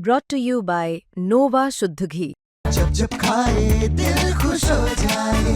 brought to you by Nova शुद्ध घी। जब जब खाए दिल खुश हो जाए,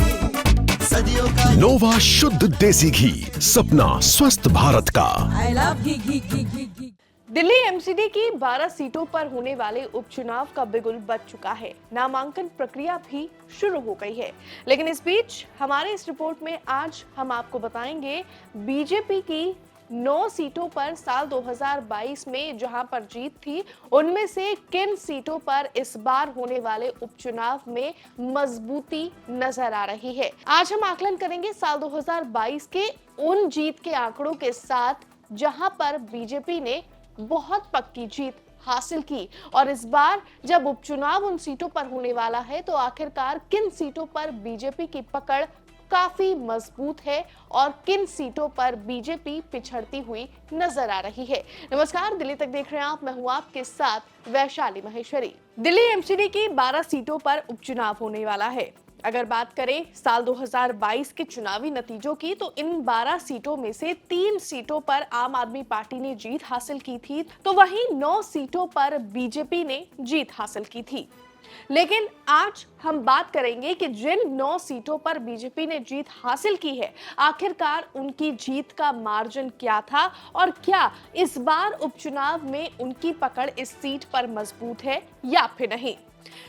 सदियों का नोवा शुद्ध देसी घी, सपना स्वस्थ भारत का। I love ghee ghee ghee ghee ghee. Delhi MCD की 12 सीटों पर होने वाले उपचुनाव का बिगुल बज चुका है। नामांकन प्रक्रिया भी शुरू हो गई है, लेकिन इस बीच हमारे इस रिपोर्ट में आज हम आपको बताएंगे बीजेपी की 9 सीटों पर साल 2022 में जहां पर जीत थी, उनमें से किन सीटों पर इस बार होने वाले उपचुनाव में मजबूती नजर आ रही है। आज हम आकलन करेंगे साल 2022 के उन जीत के आंकड़ों के साथ जहां पर बीजेपी ने बहुत पक्की जीत हासिल की, और इस बार जब उपचुनाव उन सीटों पर होने वाला है तो आखिरकार किन सीटों पर बीजेपी की पकड़ काफी मजबूत है और किन सीटों पर बीजेपी पिछड़ती हुई नजर आ रही है। नमस्कार, दिल्ली तक देख रहे हैं आप, मैं हूं आपके साथ वैशाली महेश्वरी। दिल्ली एमसीडी की 12 सीटों पर उपचुनाव होने वाला है। अगर बात करें साल 2022 के चुनावी नतीजों की, तो इन 12 सीटों में से 3 सीटों पर आम आदमी पार्टी ने जीत हासिल की थी, तो वहीं 9 सीटों पर बीजेपी ने जीत हासिल की थी। लेकिन आज हम बात करेंगे कि जिन 9 सीटों पर बीजेपी ने जीत हासिल की है, आखिरकार उनकी जीत का मार्जिन क्या था और क्या इस बार उपचुनाव में उनकी पकड़ इस सीट पर मजबूत है या फिर नहीं।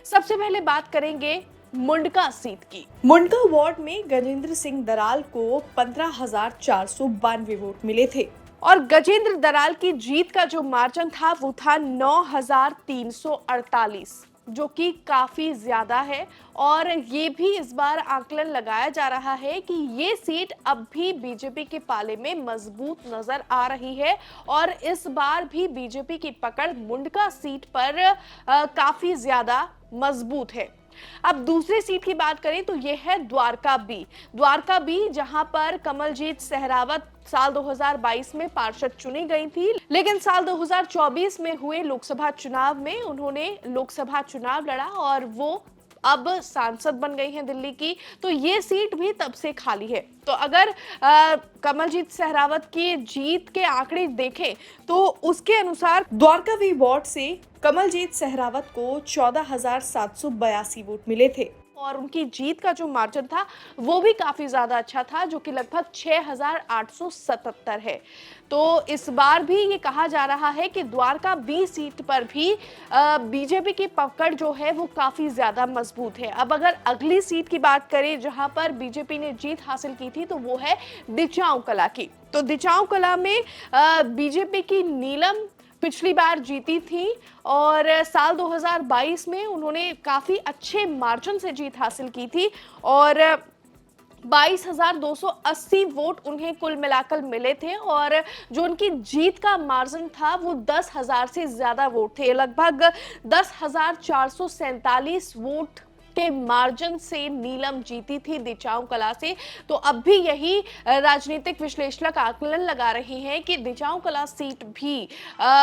सबसे पहले बात करेंगे मुंडका सीट की। मुंडका वार्ड में गजेंद्र सिंह दराल को 15,492 वोट मिले थे और गजेंद्र दराल की जीत का जो मार्जिन था वो था 9,348, जो कि काफी ज्यादा है। और ये भी इस बार आकलन लगाया जा रहा है कि ये सीट अब भी बीजेपी के पाले में मजबूत नजर आ रही है और इस बार भी बीजेपी की पकड़ मुंडका सीट पर काफी ज्यादा मजबूत है। अब दूसरी सीट की बात करें तो यह है द्वारका बी, जहां पर कमलजीत सहरावत साल 2022 में पार्षद चुनी गई थी, लेकिन साल 2024 में हुए लोकसभा चुनाव में उन्होंने लोकसभा चुनाव लड़ा और वो अब सांसद बन गई हैं दिल्ली की, तो ये सीट भी तब से खाली है। तो अगर कमलजीत सहरावत की जीत के आंकड़े देखें तो उसके अनुसार द्वारका वी वार्ड से कमलजीत सहरावत को 14,782 वोट मिले थे और उनकी जीत का जो मार्जिन था वो भी काफी ज्यादा अच्छा था, जो कि लगभग 6,877 है। तो इस बार भी ये कहा जा रहा है कि द्वारका बी सीट पर भी बीजेपी की पकड़ जो है वो काफी ज्यादा मजबूत है। अब अगर अगली सीट की बात करें जहां पर बीजेपी ने जीत हासिल की थी, तो वो है दिचांव कला की। तो दिचांव कला में बीजेपी की नीलम पिछली बार जीती थी और साल 2022 में उन्होंने काफी अच्छे मार्जिन से जीत हासिल की थी और 22,280 वोट उन्हें कुल मिलाकर मिले थे और जो उनकी जीत का मार्जिन था वो 10,000 से ज्यादा वोट थे। लगभग 10,447 वोट के मार्जिन से नीलम जीती थी दिचांव कला से। तो अब भी यही राजनीतिक विश्लेषक आकलन लगा रहे हैं कि दिचांव कला सीट भी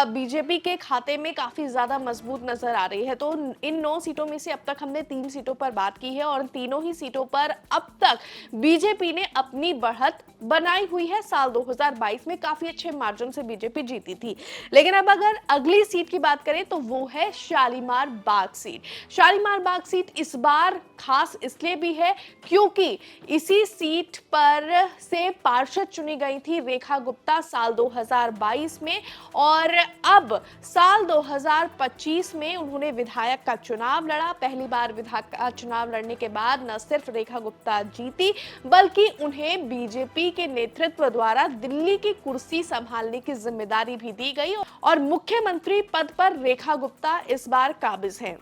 बीजेपी के खाते में काफी ज्यादा मजबूत नजर आ रही है। तो इन 9 सीटों में से अब तक हमने 3 सीटों पर बात की है और तीनों ही सीटों पर अब तक बीजेपी ने अपनी बढ़त बनाई हुई है। साल 2022 में काफी अच्छे मार्जिन से बीजेपी जीती थी। लेकिन अब अगर अगली सीट की बात करें तो वो है शालीमार बाग सीट। शालीमार बाग सीट इस बार खास इसलिए भी है क्योंकि इसी सीट पर से पार्षद चुनी गई थी रेखा गुप्ता साल 2022 में और अब साल 2025 में उन्होंने विधायक का चुनाव लड़ा। पहली बार विधायक का चुनाव लड़ने के बाद न सिर्फ रेखा गुप्ता जीती बल्कि उन्हें बीजेपी के नेतृत्व द्वारा दिल्ली की कुर्सी संभालने की जिम्मेदारी भी दी गई और मुख्यमंत्री पद पर रेखा गुप्ता इस बार काबिज हैं।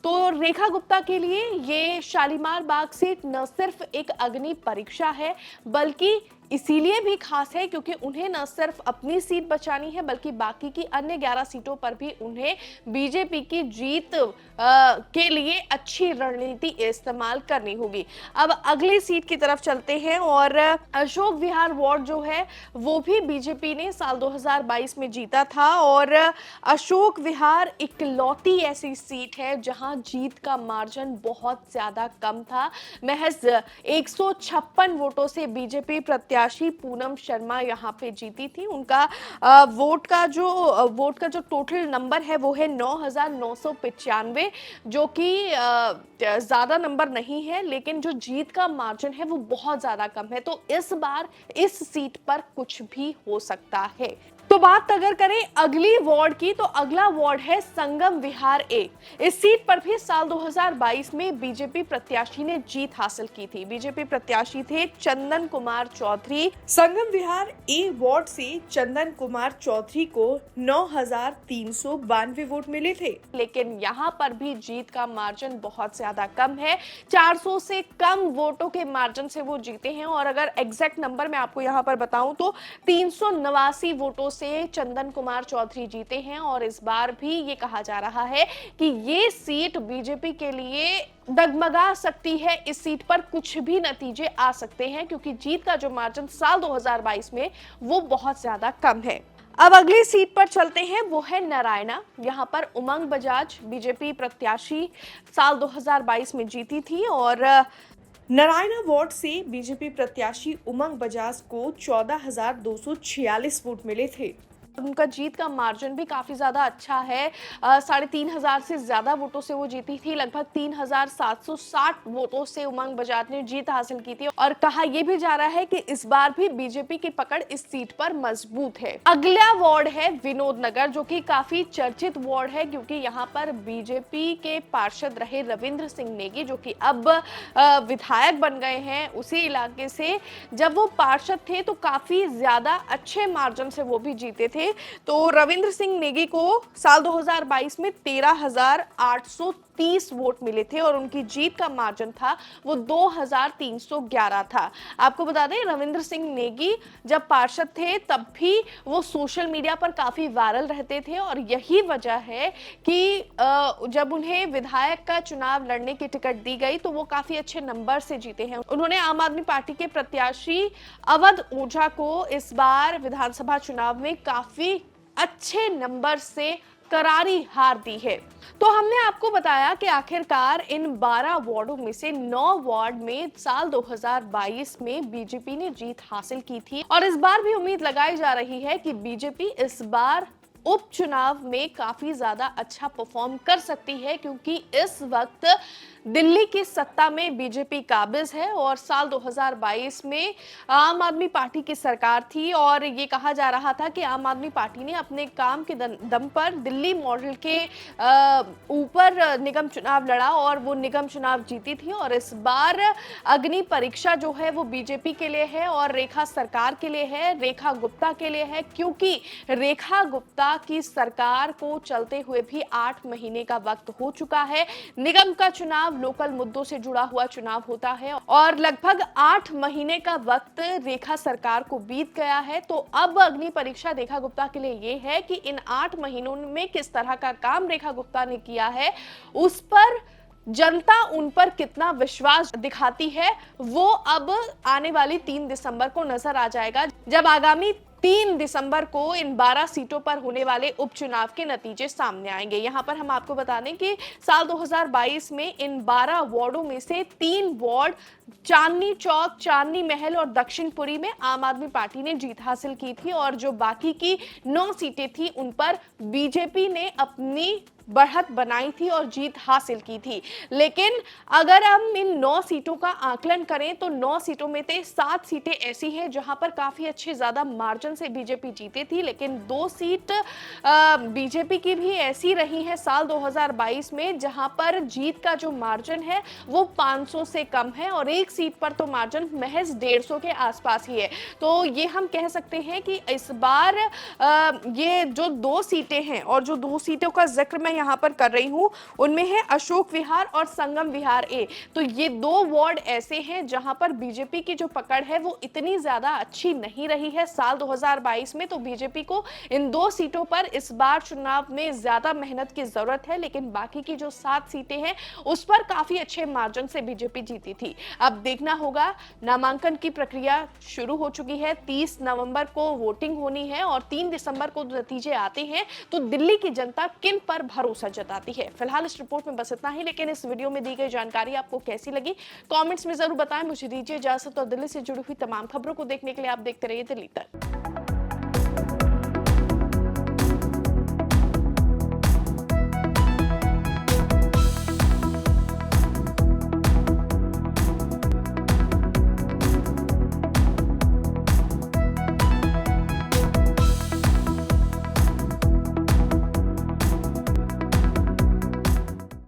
तो रेखा गुप्ता के लिए ये शालीमार बाग सीट न सिर्फ एक अग्नि परीक्षा है बल्कि इसीलिए भी खास है क्योंकि उन्हें न सिर्फ अपनी सीट बचानी है बल्कि बाकी की अन्य 11 सीटों पर भी उन्हें बीजेपी की जीत के लिए अच्छी रणनीति इस्तेमाल करनी होगी। अब अगली सीट की तरफ चलते हैं और अशोक विहार वार्ड जो है वो भी बीजेपी ने साल 2022 में जीता था और अशोक विहार इकलौती ऐसी सीट है जहां जीत का मार्जिन बहुत ज्यादा कम था। महज 156 वोटों से बीजेपी प्रत्याशी प्रत्याशी पूनम शर्मा यहाँ पे जीती थी। उनका वोट का जो टोटल नंबर है वो है 9,995, जो कि ज़्यादा नंबर नहीं है, लेकिन जो जीत का मार्जिन है वो बहुत ज़्यादा कम है। तो इस बार इस सीट पर कुछ भी हो सकता है। तो बात अगर करें अगली वार्ड की, तो अगला वार्ड है संगम विहार ए। इस सीट पर भी साल 2022 में बीजेपी प्रत्याशी ने जीत हासिल की थी। बीजेपी प्रत्याशी थे चंदन कुमार चौधरी। संगम विहार ए वार्ड से चंदन कुमार चौधरी को 9,392 वोट मिले थे, लेकिन यहाँ पर भी जीत का मार्जिन बहुत ज्यादा कम है। 400 से कम वोटों के मार्जिन से वो जीते हैं। और अगर एग्जैक्ट नंबर मैं आपको यहाँ पर बताऊं तो 389 वोटों से चंदन कुमार चौधरी जीते हैं। और इस बार भी ये कहा जा रहा है कि ये सीट बीजेपी के लिए डगमगा सकती है। इस सीट पर कुछ भी नतीजे आ सकते हैं, क्योंकि जीत का जो मार्जिन साल 2022 में वो बहुत ज्यादा कम है। अब अगली सीट पर चलते हैं, वो है नारायणा। यहाँ पर उमंग बजाज बीजेपी प्रत्याशी साल 2022 में जीती थी। और नारायणा वार्ड से बीजेपी प्रत्याशी उमंग बजाज को 14,246 वोट मिले थे। उनका जीत का मार्जिन भी काफी ज्यादा अच्छा है। 3,500 से ज्यादा वोटों से वो जीती थी। लगभग 3,760 वोटों से उमंग बजाज ने जीत हासिल की थी। और कहा यह भी जा रहा है कि इस बार भी बीजेपी की पकड़ इस सीट पर मजबूत है। अगला वार्ड है विनोद नगर, जो कि काफी चर्चित वार्ड है, क्योंकि यहाँ पर बीजेपी के पार्षद रहे रविंद्र सिंह नेगी, जो कि अब विधायक बन गए हैं उसी इलाके से। जब वो पार्षद थे तो काफी ज्यादा अच्छे मार्जिन से वो भी जीते थे। तो रविंद्र सिंह नेगी को साल 2022 में 13,830 वोट मिले थे और उनकी जीत का मार्जिन था वो 2,311 था। आपको बता दें, रविंद्र सिंह नेगी जब पार्षद थे तब भी वो सोशल मीडिया पर काफी वायरल रहते थे। और यही वजह है कि जब उन्हें विधायक का चुनाव लड़ने की टिकट दी गई तो वो काफी अच्छे नंबर से जीते हैं। उन्होंने आम आदमी पार्टी के प्रत्याशी अवध ओझा को इस बार विधानसभा चुनाव में काफी अच्छे नंबर से करारी हार दी है। तो हमने आपको बताया कि आखिरकार इन 12 वार्डों में से 9 वार्ड में साल 2022 में बीजेपी ने जीत हासिल की थी। और इस बार भी उम्मीद लगाई जा रही है कि बीजेपी इस बार उपचुनाव में काफी ज्यादा अच्छा परफॉर्म कर सकती है, क्योंकि इस वक्त दिल्ली की सत्ता में बीजेपी काबिज है। और साल 2022 में आम आदमी पार्टी की सरकार थी और ये कहा जा रहा था कि आम आदमी पार्टी ने अपने काम के दम पर दिल्ली मॉडल के ऊपर निगम चुनाव लड़ा और वो निगम चुनाव जीती थी। और इस बार अग्नि परीक्षा जो है वो बीजेपी के लिए है और रेखा सरकार के लिए है, रेखा गुप्ता के लिए है, क्योंकि रेखा गुप्ता की सरकार को चलते हुए भी 8 महीने का वक्त हो चुका है। निगम का चुनाव लोकल मुद्दों से जुड़ा हुआ चुनाव होता है और लगभग 8 महीने का वक्त रेखा सरकार को बीत गया है। तो अब अग्नि परीक्षा रेखा गुप्ता के लिए ये है कि इन 8 महीनों में किस तरह का काम रेखा गुप्ता ने किया है, उस पर जनता उन पर कितना विश्वास दिखाती है, वो अब आने वाली 3 दिसंबर को नजर आ जाएगा, जब आगामी 3 दिसंबर को इन 12 सीटों पर होने वाले उपचुनाव के नतीजे सामने आएंगे। यहाँ पर हम आपको बता दें कि साल 2022 में इन 12 वार्डों में से 3 वार्ड चांदनी चौक, चांदनी महल और दक्षिणपुरी में आम आदमी पार्टी ने जीत हासिल की थी। और जो बाकी की 9 सीटें थी उन पर बीजेपी ने अपनी बढ़त बनाई थी और जीत हासिल की थी। लेकिन अगर हम इन 9 सीटों का आकलन करें तो 9 सीटों में से 7 सीटें ऐसी हैं जहां पर काफी अच्छे ज्यादा मार्जिन से बीजेपी जीती थी, लेकिन 2 सीट बीजेपी की भी ऐसी रही है साल 2022 में जहां पर जीत का जो मार्जिन है वो 500 से कम है और एक सीट पर तो मार्जिन महज 150 के आसपास ही है। तो ये हम कह सकते हैं कि इस बार ये जो 2 सीटें हैं और जो 2 सीटों का जिक्र मैं यहाँ पर कर रही हूँ उनमें है अशोक विहार और संगम विहार ए। तो ये 2 वार्ड ऐसे हैं जहां पर बीजेपी की जो पकड़ है वो इतनी ज्यादा अच्छी नहीं रही है साल 2022 में। तो बीजेपी को इन 2 सीटों पर इस बार चुनाव में ज्यादा मेहनत की जरूरत है, लेकिन बाकी की जो 7 सीटें हैं उस पर काफी अच्छे मार्जिन से बीजेपी जीती थी। अब देखना होगा, नामांकन की प्रक्रिया शुरू हो चुकी है, 30 नवंबर को वोटिंग होनी है और 3 दिसंबर को नतीजे आते हैं तो दिल्ली की जनता किन पर भरोसा भरोसा जताती है। फिलहाल इस रिपोर्ट में बस इतना ही, लेकिन इस वीडियो में दी गई जानकारी आपको कैसी लगी कमेंट्स में जरूर बताएं। मुझे दीजिए इजाजत और दिल्ली से जुड़ी हुई तमाम खबरों को देखने के लिए आप देखते रहिए दिल्ली तक।